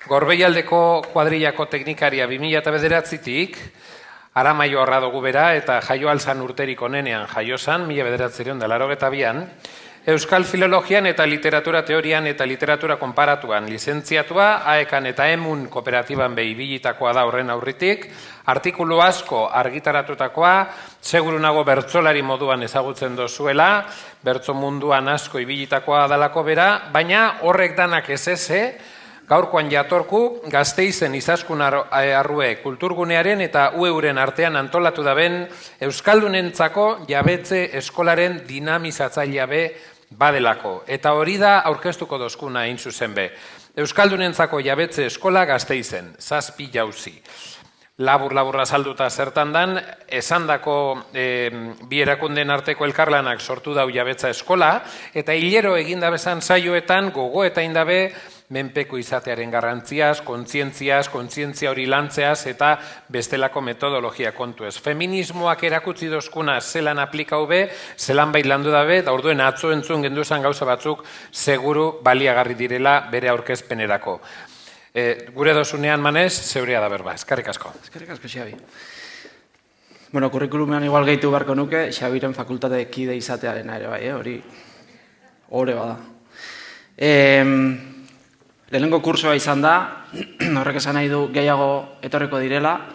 Gorbeialdeko kuadrillako teknikaria 2009-tik, Aramaio horra dugu bera eta jaio alzan urterik onenean jaiosan, 1982an, Euskal Filologian eta Literatura Teorian eta Literatura Konparatuan lizentziatua, AEKan eta EMUN kooperatiban behibilitakoa da horren aurritik, artikulu asko argitaratutakoa, seguru nago bertsolari moduan ezagutzen dozuela, bertso munduan asko ibilitakoa dalako bera, baina horrek danak ez gaurkoan jatorku Gasteizen Izaskun Arrue kulturgunearen eta UEuren artean antolatu daben Euskaldunentzako jabetze eskolaren dinamizatzailea be badelako. Eta hori da aurkeztuko dozkuna hain zuzen be. Euskaldunentzako jabetze eskola Gasteizen, 7 jauzi. Labur-laburra salduta zertan dan, esandako bi erakunden arteko elkarlanak sortu dau jabetza eskola, eta hilero eginda bezan saioetan gogo eta indabe menpeko izatearen garrantziaz, kontzientzia hori lantzeaz eta bestelako metodologia kontuez. Feminismoak erakutsi dozkuna zelan aplikau be, zelan bait landu dabe, da orduen atzo entzun genduzan gauza batzuk seguru baliagarri direla bere aurkezpenerako. Gure dozunean manez, zeurea da berba. Eskerrik asko. Eskerrik asko, Xabi. Bueno, kurrikulumean igual gehitu beharko nuke, Xabiren fakultate kide izatearen ere bai, hori ore bada. Lehenengo kursoa izan da, horrek esan nahi du gehiago etorriko direla,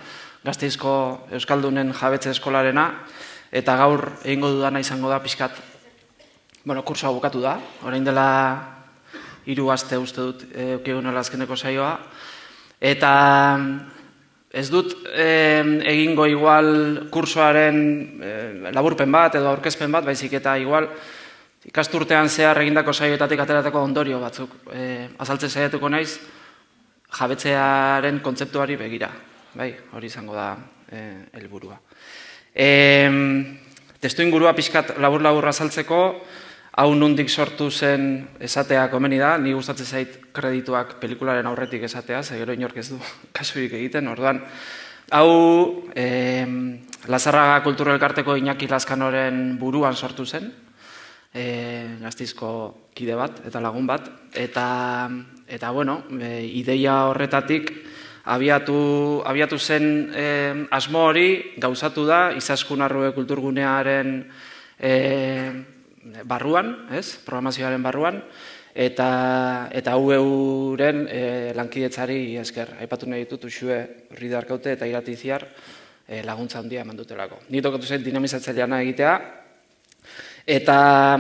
Gasteizko Euskaldunen jabetze eskolarena, eta gaur egingo dudana izango da pixkat, kursoa bukatu da, orain dela 3 aste uste dut eukigunela azkeneko saioa, eta ez dut egingo igual kursoaren laburpen bat edo aurkezpen bat, baizik eta igual ikasturtean zehar egindako saioetatik ateratako ondorio batzuk azaltzen saiatuko naiz jabetzearen kontzeptuari begira. Bai, hori izango da helburua. Testuingurua pixkat labur-labur azaltzeko, hau nondik sortu zen esatea komeni da, ni gustatzen zait kredituak pelikularen aurretik esatea, ze gero inork ez du kasurik egiten, orduan. Hau Lazarraga Kultura Elkarteko Iñaki Lazkanoren buruan sortu zen, Gasteizko kide bat eta lagun bat, eta ideia horretatik abiatu zen asmo hori gauzatu da Izaskun Arrue kulturgunearen barruan, programazioaren barruan, eta UEuren lankidetzari esker. Aipatu nahi ditut Uxue Ridarkaute eta Iratiziar laguntza handia eman dutelako. Ni tokatu zen dinamizatzaileana egitea, eta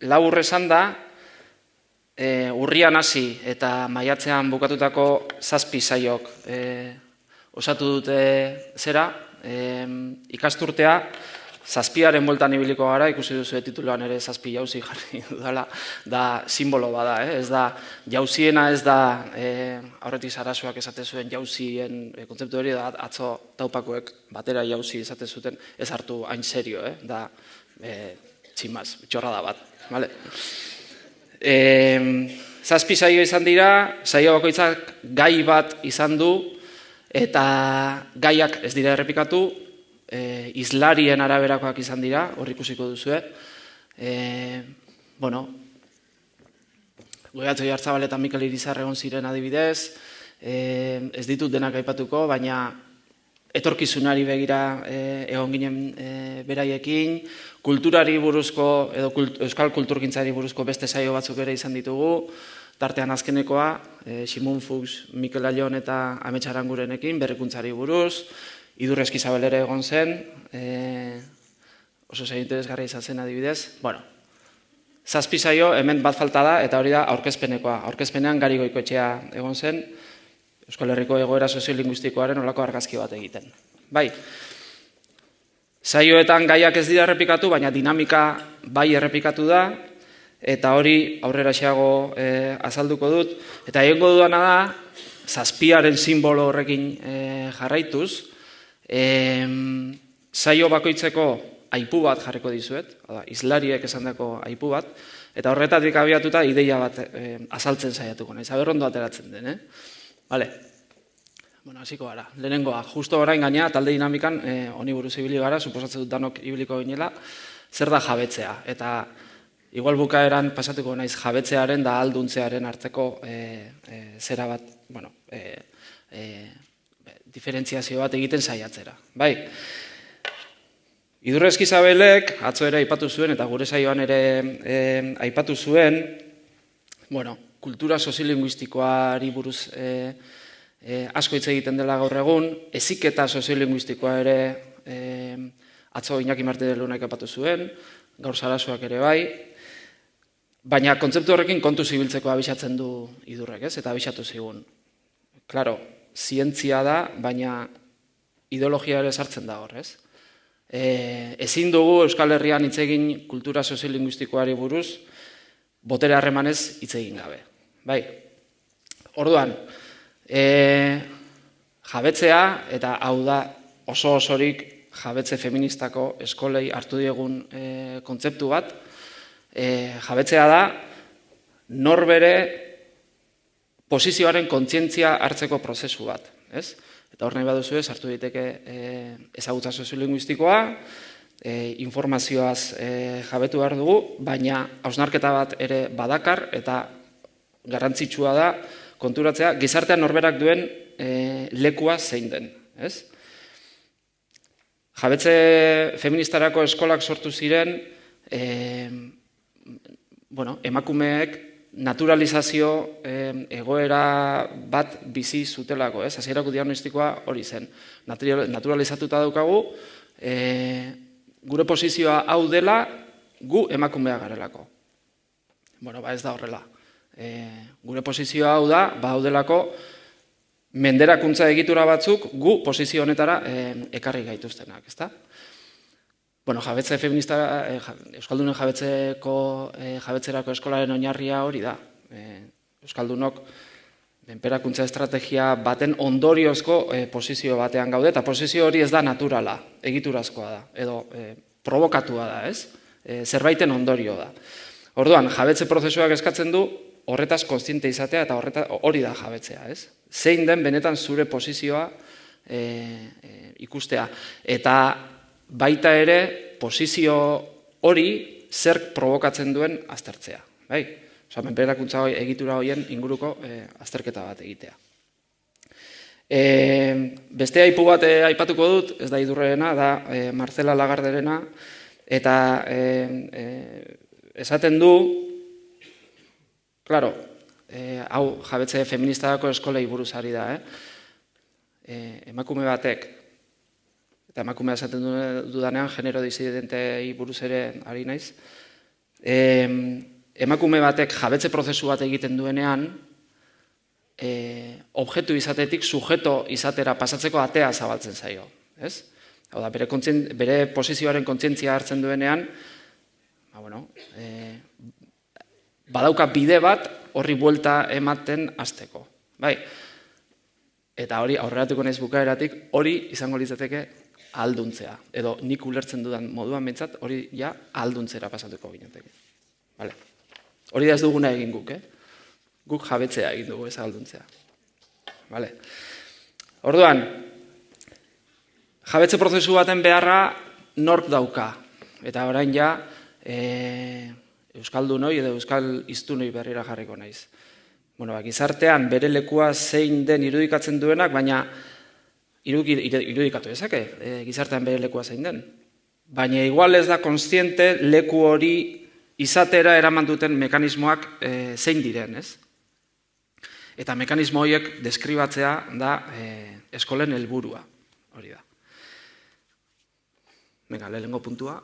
labur esan da, urrian hasi eta maiatzean bukatutako 7 saiok osatu dute zera, ikasturtea 7aren bueltan ibiliko gara, ikusi duzu tituluan ere 7 jauzi jarri dudala, da simbolo bada, ez da jauziena, ez da aurretik Sarasuak esate zuen jauzien kontzeptu hori, da atzo taupakoek batera jauzi esate zuten, ez hartu hain serio, da tximaz, txorrada bat, bale? 7 saio izan dira, saio bakoitzak gai bat izan du, eta gaiak ez dira errepikatu, izlarien araberakoak izan dira, hor ikusiko duzue. Goiatxo Jartzabal eta Mikel Irizar egon ziren adibidez, ez ditut denak aipatuko, baina etorkizunari begira egon ginen beraiekin, kulturari buruzko, edo euskal kulturgintzari buruzko beste saio batzuk ere izan ditugu, tartean azkenekoa, Simon Fuchs, Mikel Allon eta Amets Arangurenekin, berrikuntzari buruz, Idur Eskizabel ere egon zen, oso saio interesgarria izan zen adibidez. 7 saio, hemen bat falta da, eta hori da aurkezpenekoa. Aurkezpenean Gari Goikoetxea egon zen, Euskal Herriko egoera soziolinguistikoaren olako argazki bat egiten. Bai, saioetan gaiak ez dira errepikatu, baina dinamika bai errepikatu da, eta hori aurrera xeago azalduko dut. Eta egingo dudana da, 7aren simbolo horrekin jarraituz, saio bakoitzeko aipu bat jarriko dizuet, izlariek esandako aipu bat, eta horretatik abiatuta ideia bat azaltzen saiatuko naiz, aber ondo ateratzen den, Bale, hasiko gara, lehenengoa, justo orain gaina, talde dinamikan, honi buruz ibili gara, suposatzen dut danok ibiliko ginela, zer da jabetzea, eta igual bukaeran pasatuko naiz jabetzearen da alduntzearen arteko zera bat, bueno, diferentziazio bat egiten saiatzera. Bai, Idurre Eskizabelek atzo ere aipatu zuen, eta gure saioan ere aipatu zuen, bueno, kultura soziolinguistikoari buruz asko hitz egiten dela gaur egun, heziketa soziolinguistikoa ere atzo Iñaki Martínez Lunak aipatu zuen, gaur Sarasuak ere bai, baina kontzeptu horrekin kontu zibiltzeko abisatzen du Idurrek, ez? Eta abisatu zigun. Claro, zientzia da, baina ideologia ere sartzen da hor, ez? Ezin dugu Euskal Herrian hitz egin kultura soziolinguistikoari buruz, botere harremanez hitz egin gabe. Bai, orduan, jabetzea, eta hau da osorik jabetze feministako eskolei hartu diegun kontzeptu bat, jabetzea da norbere posizioaren kontzientzia hartzeko prozesu bat, ez? Eta hor nahi baduzu sartu diteke ezagutza soziolinguistikoa, informazioaz jabetu behar dugu, baina hausnarketa bat ere badakar eta garrantzitsua da konturatzea gizartean norberak duen lekua zein den, ez? Jabetze feministarako eskolak sortu ziren, emakumeek naturalizazio egoera bat bizi zutelako, ez? Hasierako diagnostikoa hori zen. Naturalizatuta daukagu, gure posizioa hau dela, gu emakumea garelako. Bueno, ez da horrela. Gure posizioa hau da, hau delako, menderakuntza egitura batzuk gu posizio honetara ekarri gaituztenak, ezta? Bueno, jabetze feminista, Euskaldunen jabetzerako eskolaren oinarria hori da. Euskaldunok menperakuntza estrategia baten ondoriozko posizio batean gaude, eta posizio hori ez da naturala, egiturazkoa da, edo provokatua da, ez? Zerbaiten ondorio da. Orduan, jabetze prozesuak eskatzen du horretaz kontziente izatea, eta hori da jabetzea, ez? Zein den benetan zure posizioa ikustea. Eta baita ere, posizio hori zerk provokatzen duen aztertzea. Osa, menperakuntza egitura horien inguruko azterketa bat egitea. Beste aipu bat aipatuko dut, ez da Idurrerena, da Marcela Lagarderena, eta esaten du, claro, hau jabetze feministako eskolei buruz ari da, emakume batek, eta emakumea esaten dudanean, genero disidentei buruz ere ari naiz, emakume batek jabetze prozesu bat egiten duenean, objektu izatetik sujeto izatera pasatzeko atea zabaltzen zaio. Hau da, bere posizioaren kontzientzia hartzen duenean, badauka bide bat horri buelta ematen hasteko. Eta hori, aurreratuko naiz bukaeratik, hori izango litzateke ahalduntzea. Edo nik ulertzen dudan moduan behintzat, hori ja ahalduntzera pasatuko ginateke. Hori da ez duguna egin guk, Guk jabetzea egin dugu ez ahalduntzea. Orduan, jabetze prozesu baten beharra nork dauka. Eta orain ja, Euskaldunoi edo Euskal hiztunoi berrira jarriko naiz. Gizartean bere lekua zein den irudikatzen duenak, baina irudikatu dezake, gizartean bere lekua zein den. Baina igual ez da kontziente leku hori izatera eraman duten mekanismoak zein diren, ez? Eta mekanismo horiek deskribatzea da eskolen helburua, hori da. Lehenengo puntua,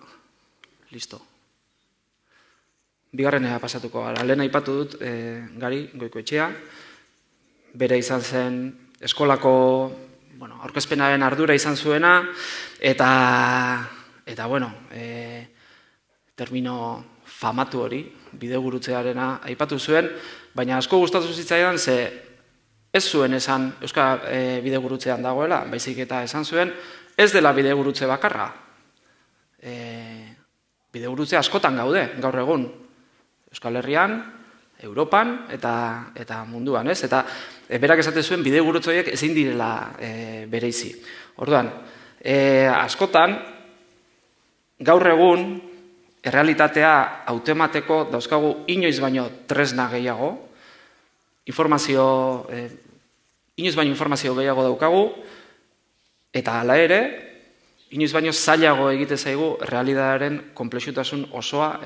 listo. Bigarrenera pasatuko gara. Lehen aipatu dut, Gari Goikoetxea, bere izan zen eskolako aurkezpenaren ardura izan zuena, eta termino famatu hori, bidegurutzearena aipatu zuen, baina asko gustatu zitzaidan, ze ez zuen esan Euskal bidegurutzean dagoela, baizik eta esan zuen, ez dela bidegurutze bakarra. Bidegurutze askotan gaude, gaur egun, Euskal Herrian, Europan eta munduan, ez? Eta berak esate zuen bidegurutze horiek ezin direla bereizi. Orduan, askotan, gaur egun, errealitatea hautemateko dauzkagu inoiz baino tresna gehiago, inoiz baino informazio gehiago daukagu, eta hala ere, inoiz baino zailago egite zaigu realitatearen konplexutasun osoa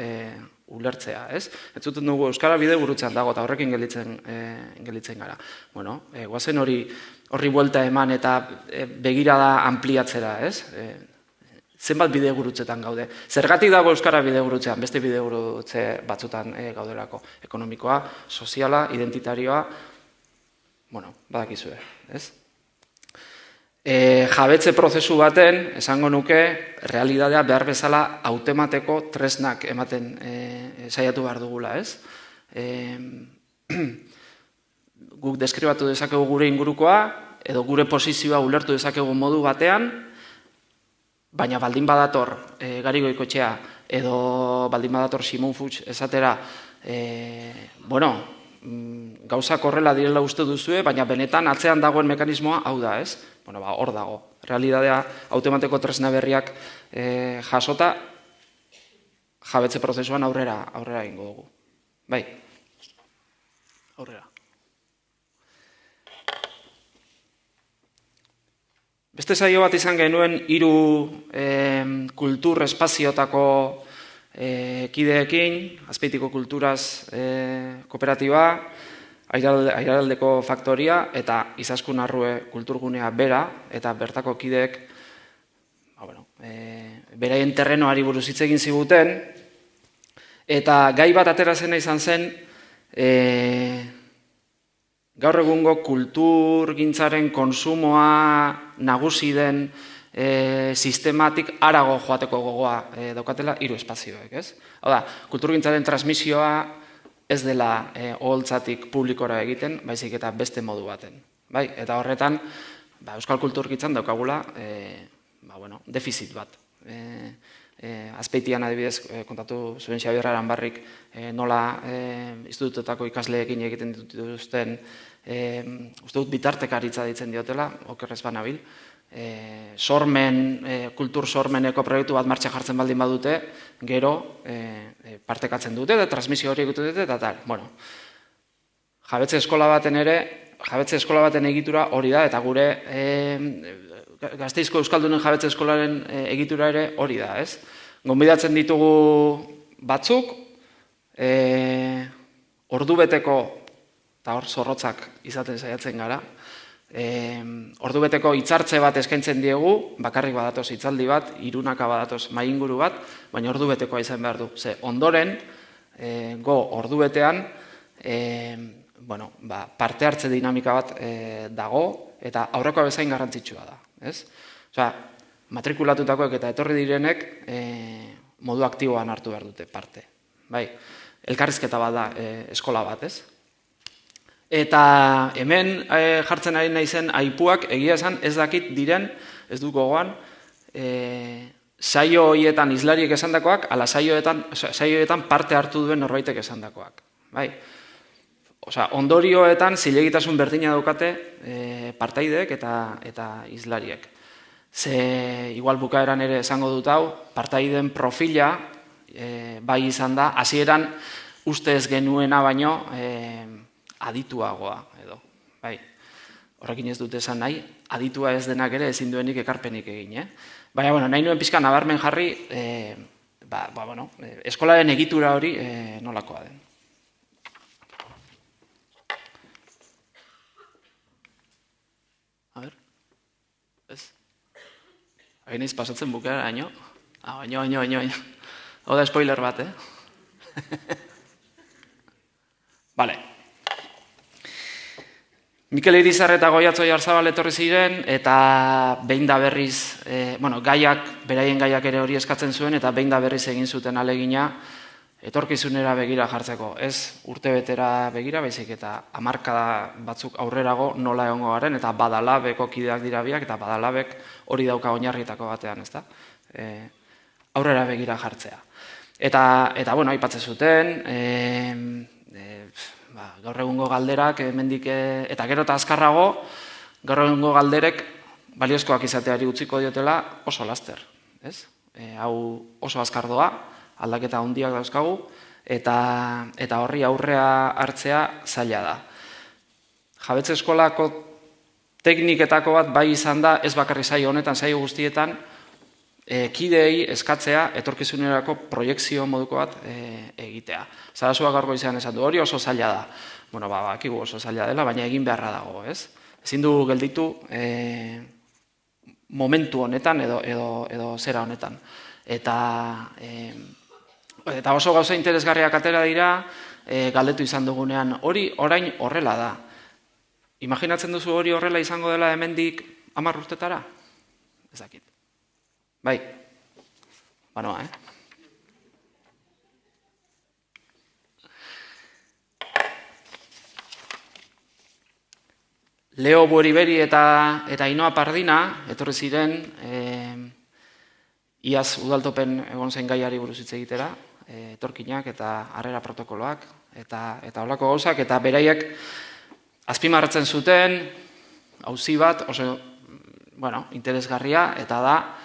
ulertzea, ez? Ez zuten dugu euskara bidegurutzean dago eta horrekin gelditzen gara. Bueno, guazen horri buelta eman eta begirada ampliatzera, ez? Zenbat bidegurutzetan gaude. Zergatik dago euskara bidegurutzean, beste bidegurutze batzutan gaudelako. Ekonomikoa, soziala, identitarioa, bueno, badakizue, ez? Jabetze prozesu baten, esango nuke, realitatea behar bezala hautemateko tresnak ematen saiatu behar dugula, ez? Guk deskribatu dezakegu gure ingurukoa, edo gure posizioa ulertu dezakegu modu batean, baina baldin badator Gari Goikoetxea, edo baldin badator Simon Fuchs esatera, bueno, gauzak horrela direla uste duzue, baina benetan atzean dagoen mekanismoa hau da, ez? Bueno, hor dago. Realitatea hautemateko tresna berriak jasota, jabetze prozesuan aurrera egingo dugu. Bai, aurrera. Beste saio bat izan genuen 3 kultur espaziotako kideekin, Azpeitiko Kulturaz kooperatiba, Airaldeko Faktoria eta Izaskun Arrue kulturgunea bera, eta bertako kideek beraien terrenoari buruz hitz egin ziguten, eta gai bat atera zena izan zen, gaur egungo kulturgintzaren konsumoa nagusi den sistematik harago joateko gogoa daukatela 3 espazioek, ez? Hau da, kulturgintzaren transmisioa ez dela oholtzatik publikora egiten, baizik eta beste modu baten. Eta horretan, euskal kulturgintzan daukagula defizit bat. Azpeitian adibidez kontatu zuen Xabier Aranbarrik nola institutuetako ikasleekin egiten dituzten, uste dut bitartekaritza ditzen diotela, okerrez banabil, kultur sormeneko proiektu bat martxan jartzen baldin badute, gero partekatzen dute, eta transmisio hori egiten dute, eta tal. Bueno, jabetze eskola baten egitura hori da, eta gure Gasteizko Euskaldunen jabetze eskolaren egitura ere hori da, ez? Gonbidatzen ditugu batzuk, ordubeteko, eta hor zorrotzak izaten saiatzen gara, ordubeteko hitzartze bat eskaintzen diegu, bakarrik badatoz hitzaldi bat, 3 badatoz mainguru bat, baina ordubetekoa izan behar du. Ze ondoren, ordubetean, parte hartze dinamika bat dago, eta aurrekoa bezain garrantzitsua da. Matrikulatutakoek eta etorri direnek modu aktiboan hartu behar dute parte. Elkarrizketa bat da eskola bat, ez? Eta hemen jartzen ari naizen aipuak egia esan ez dakit diren, ez dut gogoan, saio horietan hizlariek esandakoak, ala saioetan parte hartu duen norbaitek esandakoak. Ondorioetan zilegitasun berdina daukate partaideek eta hizlariek. Ze igual bukaeran ere esango dut hau, partaideen profila bai izan da, hasieran uste ez genuena baino adituagoa edo. Horrekin ez dut esan nahi, aditua ez denak ere ezin duenik ekarpenik egin. Baina, nahi nuen pixka nabarmen jarri, eskolaren egitura hori nolakoa den. A ber, ez? Hain eiz pasatzen bukeara, baino? Baino. Hau da spoiler bat, Bale. Mikel Irizar eta Goiatzo Oiarzabal etorri ziren, eta behin da berriz, beraien gaiak ere hori eskatzen zuen, eta behin da berriz egin zuten alegina, etorkizunera begira jartzeko. Ez urtebetera begira, baizik eta hamarkada batzuk aurrerago nola egongo garen, eta Badalabeko kideak dira biak, eta Badalabek hori dauka oinarrietako batean, ezta? Aurrera begira jartzea. Eta aipatzen zuten, gaur egungo galderak, eta gero eta azkarrago, gaur egungo galderek baliozkoak izateari utziko diotela oso laster. Hau oso azkar doa, aldaketa handiak dauzkagu, eta horri aurrea hartzea zaila da. Jabetze eskolako tekniketako bat bai izan da, ez bakarri saio honetan, saio guztietan, kideei eskatzea etorkizunerako proiekzio moduko bat egitea. Sarasuak gaurko izan esan du, hori oso zaila da. Bueno, bakigu oso zaila dela, baina egin beharra dago, ez? Ezin du gelditu momentu honetan edo zera honetan. Eta oso gauza interesgarriak atera dira, galdetu izan dugunean, hori orain horrela da. Imaginatzen duzu hori horrela izango dela hemendik 10 urtetara? Ez dakit. Bai, banoa, Leo Bueriberi eta Ainhoa Pardina, etorri ziren, iaz udaltopen egon zen gaiari buruz hitz egitera, etorkinak eta harrera protokoloak, eta holako gauzak, eta beraiek azpimarratzen zuten, auzi bat, oso, interesgarria, eta da,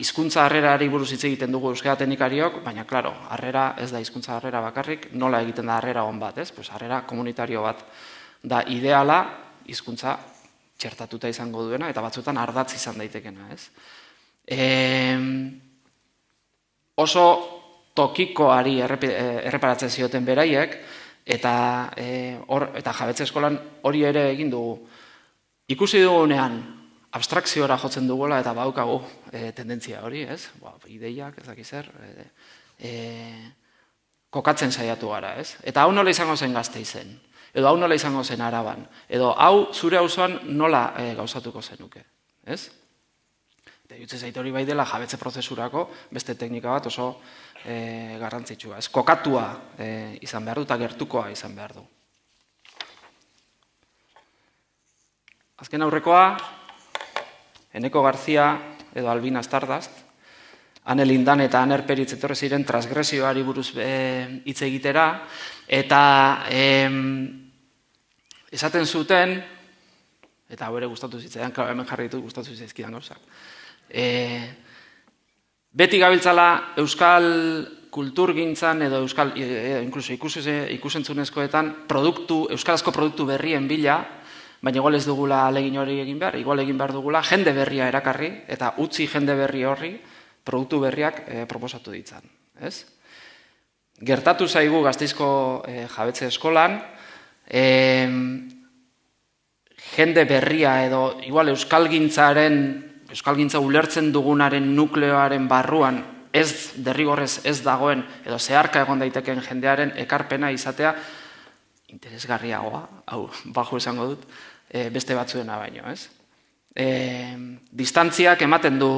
hizkuntza harrerari buruz hitz egiten dugu euskara teknikariok, baina, klaro, harrera ez da hizkuntza harrera bakarrik, nola egiten da harrera on bat, ez? Pues harrera komunitario bat da ideala, hizkuntza txertatuta izango duena, eta batzuetan ardatz izan daitekena, ez? Oso tokikoari erreparatzen zioten beraiek, eta jabetze eskolan hori ere egin dugu. Ikusi dugunean, abstrakziora jotzen dugula eta baukagu tendentzia hori, ez? Ideiak, ez dakiz zer, kokatzen saiatu gara, ez? Eta hau nola izango zen Gasteizen, edo hau nola izango zen Araban, edo hau zure auzoan nola gauzatuko zenuke, ez? Eta jutze zait hori bai dela jabetze prozesurako beste teknika bat oso garrantzitsua, ez? Kokatua izan behar du eta gertukoa izan behar du. Azken aurrekoa, Eneko Garzia edo Albina Stardust, Ane Lindan eta Aner Peritz etorri ziren transgresioari buruz hitz egitera, eta esaten zuten, eta hau ere gustatu zitzaidan, hemen jarri ditut gustatu zitzaizkidan gauzak, beti gabiltzala euskal kulturgintzan edo inkluso ikusentzunezkoetan euskarazko produktu berrien bila, baina igual ez dugula ahalegin hori egin behar, igual egin behar dugula jende berria erakarri, eta utzi jende berri horri produktu berriak proposatu ditzan. Gertatu zaigu Gasteizko jabetze eskolan, jende berria edo igual euskalgintza ulertzen dugunaren nukleoaren barruan ez derrigorrez ez dagoen edo zeharka egon daiteken jendearen ekarpena izatea interesgarriagoa, hau bajo esango dut, beste batzuena baino, ez? Distantziak ematen du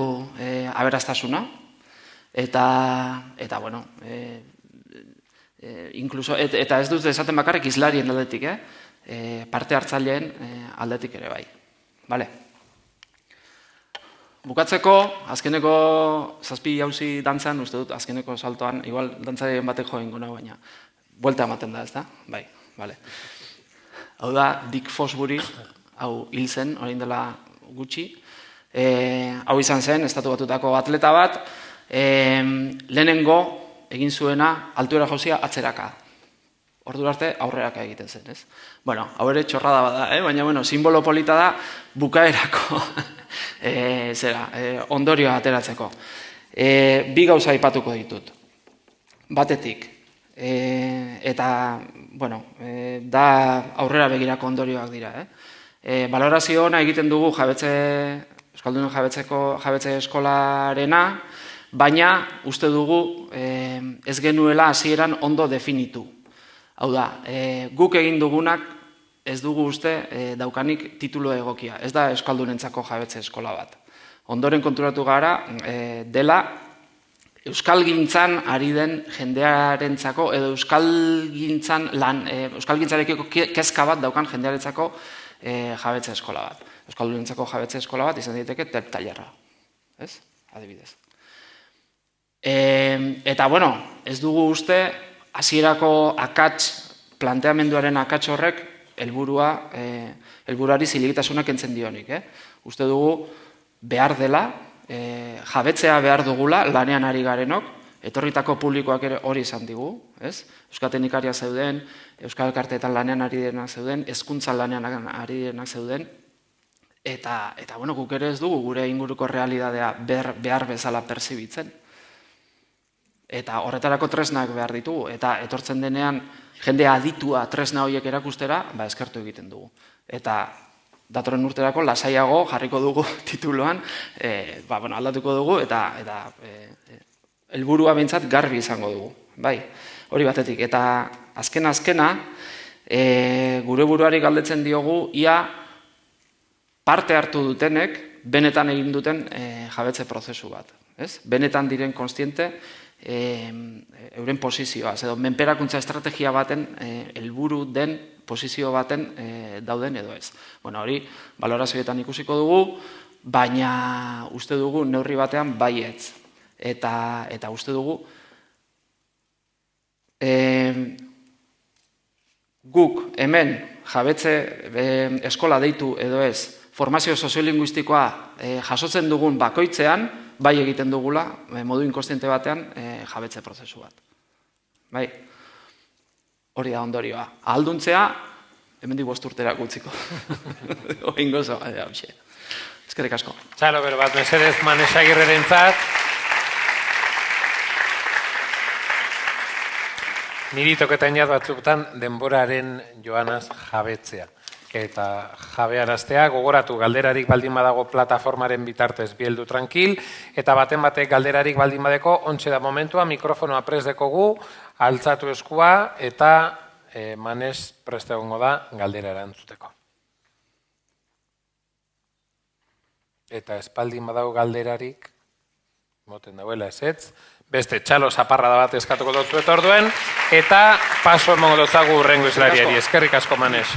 aberastasuna, eta bueno, eta ez dut esaten bakarrik hizlarien aldetik, parte hartzaileen aldetik ere bai. Vale. Bukatzeko, azkeneko 7 jauzi dantzan, uste dut, azkeneko saltoan, igual dantzarien batek jo egingo nago, baina buelta ematen da, ez da? Bai, bale. Hau da, Dick Fosbury, hau hil zen, orain dela gutxi. Hau izan zen, estatu batutako atleta bat, lehenengo egin zuena altuera jauzia atzeraka. Ordura arte aurreraka egiten zen, ez? Bueno, hau ere txorrada bada, baina bueno, simbolo polita da bukaerako ondorioa ateratzeko. Bi gauza aipatuko ditut. Batetik, eta, bueno, da aurrera begirako ondorioak dira, Balorazio ona egiten dugu Euskaldunen jabetze eskolarena, baina uste dugu ez genuela hasieran ondo definitu. Hau da, guk egin dugunak ez dugu uste daukanik titulu egokia, ez da Euskaldunentzako jabetze eskola bat. Ondoren konturatu gara dela euskalgintzan ari den jendearentzako edo euskalgintzarekiko kezka bat daukan jendearentzako jabetze eskola bat. Euskaldunentzako jabetze eskola bat izan daiteke tailerra, ez? Adibidez. Eta, bueno, ez dugu uste hasierako planteamenduaren akats horrek helburuari zilegitasunak kentzen dionik. Uste dugu behar dela, jabetzea behar dugula lanean ari garenok, etorritako publikoak ere hori izan digu, ez? Euskal teknikariak zeuden, Euskal Elkarteetan lanean ari direnak zeuden, hezkuntzan lanean ari direnak zeuden, eta bueno, guk ere ez dugu gure inguruko realidadea behar bezala perzibitzen. Eta horretarako tresnak behar ditugu, eta etortzen denean jende aditua tresna horiek erakustera, eskertu egiten dugu. Eta datorren urterako lasaiago jarriko dugu tituloan, aldatuko dugu, eta helburua behintzat garbi izango dugu. Bai, hori batetik. Eta azkena, gure buruari galdetzen diogu, ia parte hartu dutenek, benetan egin duten jabetze prozesu bat. Benetan diren konstiente, euren posizioa, edo menperakuntza estrategia baten, helburu den posizio baten dauden edo ez. Bueno, hori balorazioetan ikusiko dugu, baina uste dugu neurri batean baietz. Eta uste dugu guk hemen jabetze eskola deitu edo ez, formazio soziolinguistikoa jasotzen dugun bakoitzean, bai egiten dugula, modu inkostiente batean, jabetze prozesu bat. Bai, hori da ondorioa. Ahalduntzea, hemendik 5 urtera gutziko. Oingo zo, eskerrik asko. Txalo, bero bat, mesedez Manes Agirrerentzat. Niri toketan jat batzutan denboraren joanaz jabetzea. Eta jabearaztea, gogoratu galderarik baldin badago plataformaren bitartez bieldu tranquil, eta baten batek galderarik baldin badeko, ontxe da momentua, mikrofonoa prest dekogu, altzatu eskua, eta Manes prest egongo da galdera erantzuteko. Eta espaldin badago galderarik, moten dauela ezetz, beste txalo zaparrada bat eskatuko dut zuet orduen, eta paso emongo dutzagu urrengo islariari. Eskerrik asko, Manes.